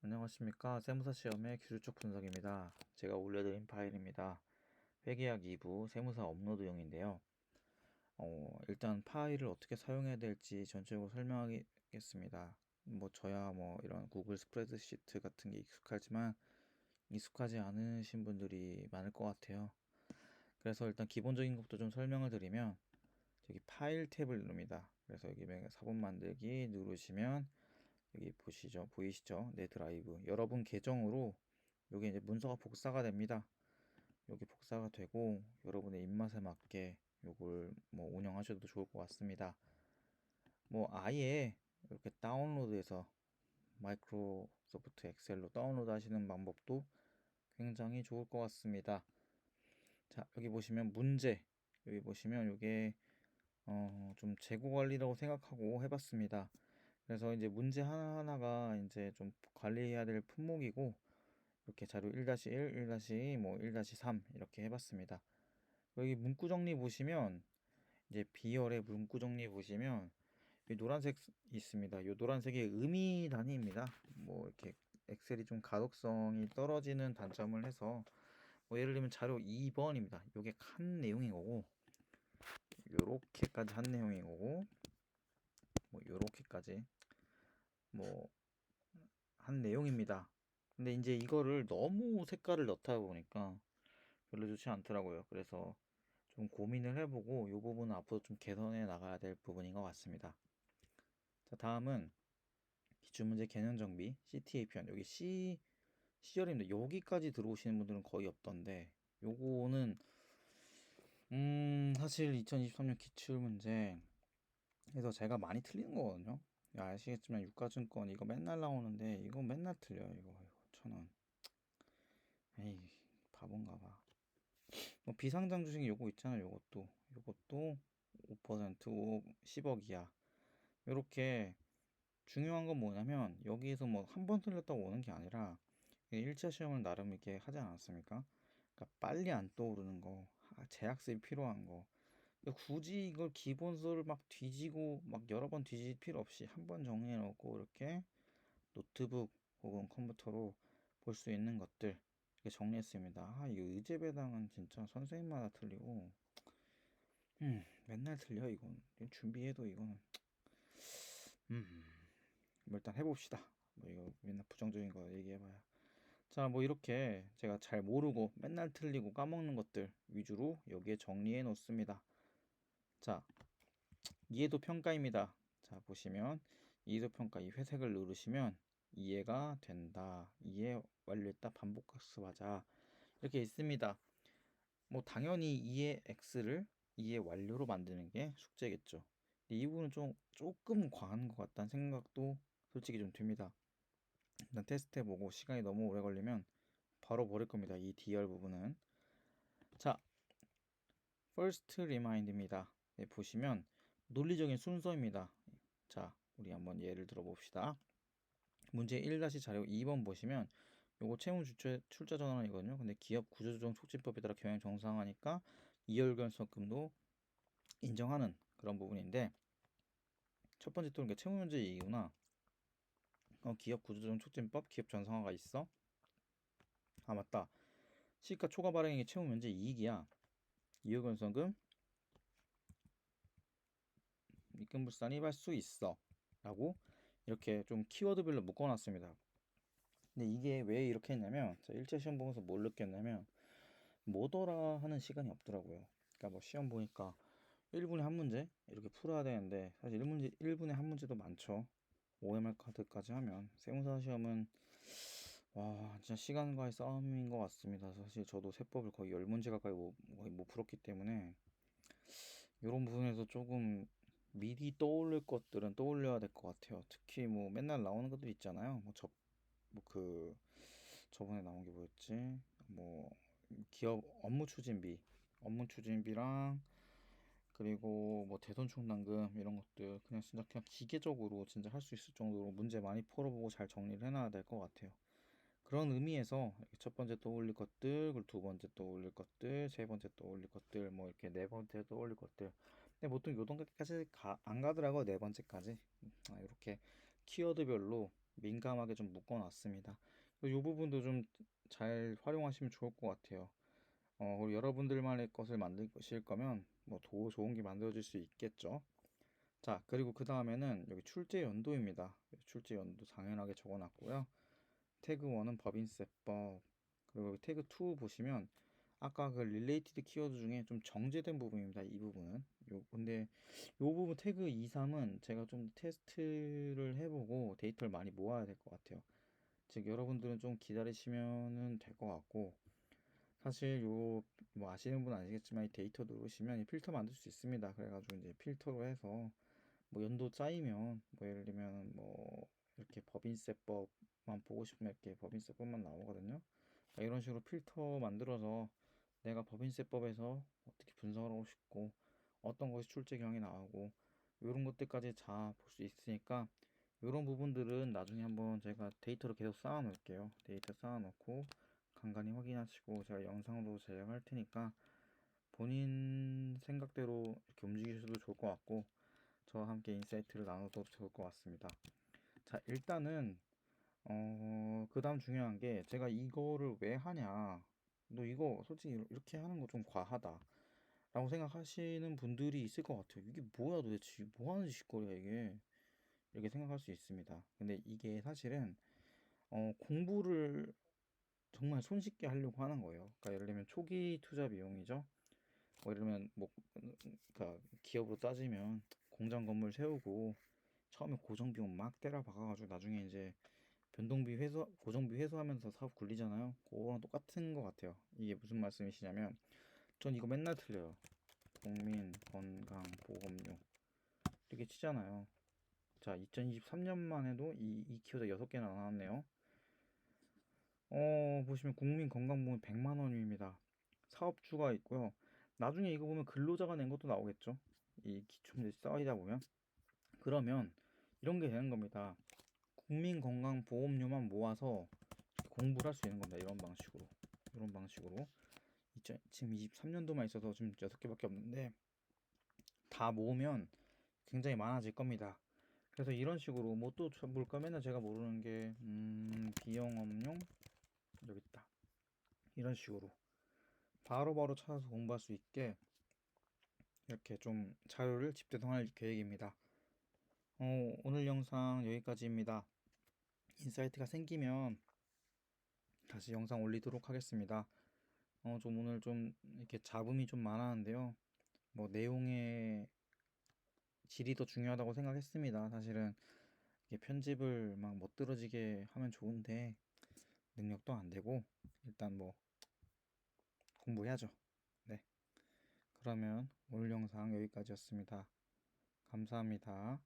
안녕하십니까. 세무사 시험의 기술적 분석입니다. 제가 올려드린 파일입니다. 회계학 2부 세무사 업로드용인데요. 일단 파일을 어떻게 사용해야 될지 전체적으로 설명하겠습니다. 저야 이런 구글 스프레드시트 같은 게 익숙하지만 익숙하지 않으신 분들이 많을 것 같아요. 그래서 일단 기본적인 것도 좀 설명을 드리면 저기 파일 탭을 누릅니다. 그래서 여기 사본 만들기 누르시면 여기 보이시죠? 내 드라이브. 여러분 계정으로 여기 이제 문서가 복사가 됩니다. 여기 복사가 되고 여러분의 입맛에 맞게 요걸 운영하셔도 좋을 것 같습니다. 아예 이렇게 다운로드해서 마이크로소프트 엑셀로 다운로드 하시는 방법도 굉장히 좋을 것 같습니다. 자, 여기 보시면 문제, 여기 보시면 요게 좀 재고 관리라고 생각하고 해봤습니다. 그래서 이제 문제 하나하나가 이제 좀 관리해야 될 품목이고 이렇게 자료 1-1, 1-1-3 이렇게 해봤습니다. 여기 문구 정리 보시면 이제 B열의 문구 정리 보시면 이 노란색 있습니다. 이 노란색이 의미 단위입니다. 이렇게 엑셀이 좀 가독성이 떨어지는 단점을 해서 예를 들면 자료 2번입니다. 이게 칸 내용인 거고 요렇게까지 한 내용인 거고 요렇게까지 한 내용입니다. 근데 이제 이거를 너무 색깔을 넣다 보니까 별로 좋지 않더라고요. 그래서 좀 고민을 해보고 이 부분은 앞으로 좀 개선해 나가야 될 부분인 것 같습니다. 자, 다음은 기출문제 개념 정비 CTA 편. 여기 C열입니다. 여기까지 들어오시는 분들은 거의 없던데 요거는 사실 2023년 기출문제 에서 제가 많이 틀리는 거거든요. 아시겠지만 유가증권 이거 맨날 나오는데 이거 맨날 틀려요. 이거 1,000원. 에이, 바본가 봐. 비상장 주식 요거 있잖아요. 요것도 5% 10억 이하. 요렇게 중요한 건 뭐냐면 여기에서 한 번 틀렸다고 오는 게 아니라 1차 시험을 나름 이렇게 하지 않았습니까? 그러니까 빨리 안 떠오르는 거, 재학습이 필요한 거. 그러니까 굳이 이걸 기본서를 막 뒤지고 막 여러 번 뒤질 필요 없이 한 번 정리해 놓고 이렇게 노트북 혹은 컴퓨터로 볼 수 있는 것들 이렇게 정리했습니다. 이 의제배당은 진짜 선생님마다 틀리고 맨날 틀려 이건. 준비해도 이거는 일단 해봅시다. 이거 맨날 부정적인 거 얘기해봐야. 자, 이렇게 제가 잘 모르고 맨날 틀리고 까먹는 것들 위주로 여기에 정리해 놓습니다. 자, 이해도 평가입니다. 자, 보시면 이해도 평가 이 회색을 누르시면 이해가 된다. 이해 완료했다. 반복 학습하자. 이렇게 있습니다. 당연히 이해 X를 이해 완료로 만드는 게 숙제겠죠. 이 부분은 조금 과한 것 같다는 생각도 솔직히 좀 듭니다. 일단 테스트 해보고 시간이 너무 오래 걸리면 바로 버릴 겁니다. 이 D열 부분은. 자, first remind입니다. 네, 보시면 논리적인 순서입니다. 자, 우리 한번 예를 들어 봅시다. 문제 1-자료 2번 보시면 요거 채무 출자 전환이거든요. 근데 기업 구조조정 촉진법에 따라 경영 정상화하니까 이월결석금도 인정하는 그런 부분인데 첫 번째 또 채무 면제 이유나 기업 구조조정 촉진법 기업 정상화가 있어? 아, 맞다. 시가 초과 발행액의 채무 면제 이익이야. 이월결석금 입금불산이 할 수 있어 라고 이렇게 좀 키워드별로 묶어놨습니다. 근데 이게 왜 이렇게 했냐면 1차 시험 보면서 뭘 느꼈냐면 뭐더라 하는 시간이 없더라고요. 그러니까 시험 보니까 1분에 한 문제 이렇게 풀어야 되는데 사실 1분에 한 문제도 많죠. OMR 카드까지 하면 세무사 시험은 와 진짜 시간과의 싸움인 것 같습니다. 사실 저도 세법을 거의 10문제 가까이 거의 못 풀었기 때문에 이런 부분에서 조금 미리 떠올릴 것들은 떠올려야 될 것 같아요. 특히 맨날 나오는 것들 있잖아요. 저번에 나온 게 뭐였지? 기업 업무 추진비랑 그리고 대손 충당금 이런 것들 그냥 진짜 그냥 기계적으로 진짜 할 수 있을 정도로 문제 많이 풀어보고 잘 정리를 해놔야 될 것 같아요. 그런 의미에서 이렇게 첫 번째 떠올릴 것들, 그리고 두 번째 떠올릴 것들, 세 번째 떠올릴 것들, 이렇게 네 번째 떠올릴 것들. 근데 보통 요 정도까지 안 가더라고 네 번째까지. 이렇게 키워드별로 민감하게 좀 묶어놨습니다. 이 부분도 좀 잘 활용하시면 좋을 것 같아요. 그리고 여러분들만의 것을 만드실 거면 뭐 더 좋은 게 만들어질 수 있겠죠. 자, 그리고 그 다음에는 여기 출제 연도입니다. 출제 연도 당연하게 적어놨고요. 태그 1은 법인세법, 그리고 여기 태그 2 보시면 아까 그 릴레이티드 키워드 중에 좀 정제된 부분입니다. 이 부분은. 근데 요 부분 태그 2, 3은 제가 좀 테스트를 해보고 데이터를 많이 모아야 될 것 같아요. 즉 여러분들은 좀 기다리시면은 될 것 같고, 사실 요 뭐 아시는 분 아시겠지만 이 데이터 누르시면 이 필터 만들 수 있습니다. 그래가지고 이제 필터로 해서 뭐 연도 짜이면 뭐 예를 들면 뭐 이렇게 법인세법만 보고 싶으면 이렇게 법인세법만 나오거든요. 그러니까 이런 식으로 필터 만들어서 내가 법인세법에서 어떻게 분석을 하고 싶고 어떤 것이 출제경이 나오고 이런 것들까지 다 볼 수 있으니까 이런 부분들은 나중에 한번 제가 데이터를 계속 쌓아 놓을게요. 데이터 쌓아 놓고 간간히 확인하시고 제가 영상으로 제작할 테니까 본인 생각대로 이렇게 움직이셔도 좋을 것 같고 저와 함께 인사이트를 나눠도 좋을 것 같습니다. 자, 일단은 그 다음 중요한 게 제가 이거를 왜 하냐, 너 이거 솔직히 이렇게 하는 거 좀 과하다 라고 생각하시는 분들이 있을 것 같아요. 이게 뭐야 도대체, 뭐 하는 짓거리야 이게, 이렇게 생각할 수 있습니다. 근데 이게 사실은 공부를 정말 손쉽게 하려고 하는 거예요. 그러니까 예를 들면 초기 투자 비용이죠. 뭐 예를 들면 뭐 그러니까 기업으로 따지면 공장 건물 세우고 처음에 고정 비용 막 때려 박아가지고 나중에 이제 변동비 회수, 고정비 회수하면서 사업 굴리잖아요. 그거랑 똑같은 것 같아요. 이게 무슨 말씀이시냐면 전 이거 맨날 틀려요. 국민건강보험료 이렇게 치잖아요. 자, 2023년만 해도 이 키워드 6개나 나왔네요. 보시면 국민건강보험 100만 원입니다. 사업주가 있고요. 나중에 이거 보면 근로자가 낸 것도 나오겠죠. 이 기초문제 쌓이다 보면. 그러면 이런 게 되는 겁니다. 국민건강보험료만 모아서 공부를 할 수 있는 겁니다. 이런 방식으로. 이런 방식으로. 지금 23년도만 있어서 지금 6개밖에 없는데 다 모으면 굉장히 많아질 겁니다. 그래서 이런 식으로 뭐 또 볼까 맨날 제가 모르는 게 비영업용 여기 있다. 이런 식으로 바로바로 찾아서 공부할 수 있게 이렇게 좀 자료를 집대성할 계획입니다. 오늘 영상 여기까지입니다. 인사이트가 생기면 다시 영상 올리도록 하겠습니다. 좀 오늘 좀 이렇게 잡음이 좀 많았는데요. 뭐 내용의 질이 더 중요하다고 생각했습니다. 사실은 이게 편집을 막 멋들어지게 하면 좋은데 능력도 안 되고 일단 뭐 공부해야죠. 네. 그러면 오늘 영상 여기까지였습니다. 감사합니다.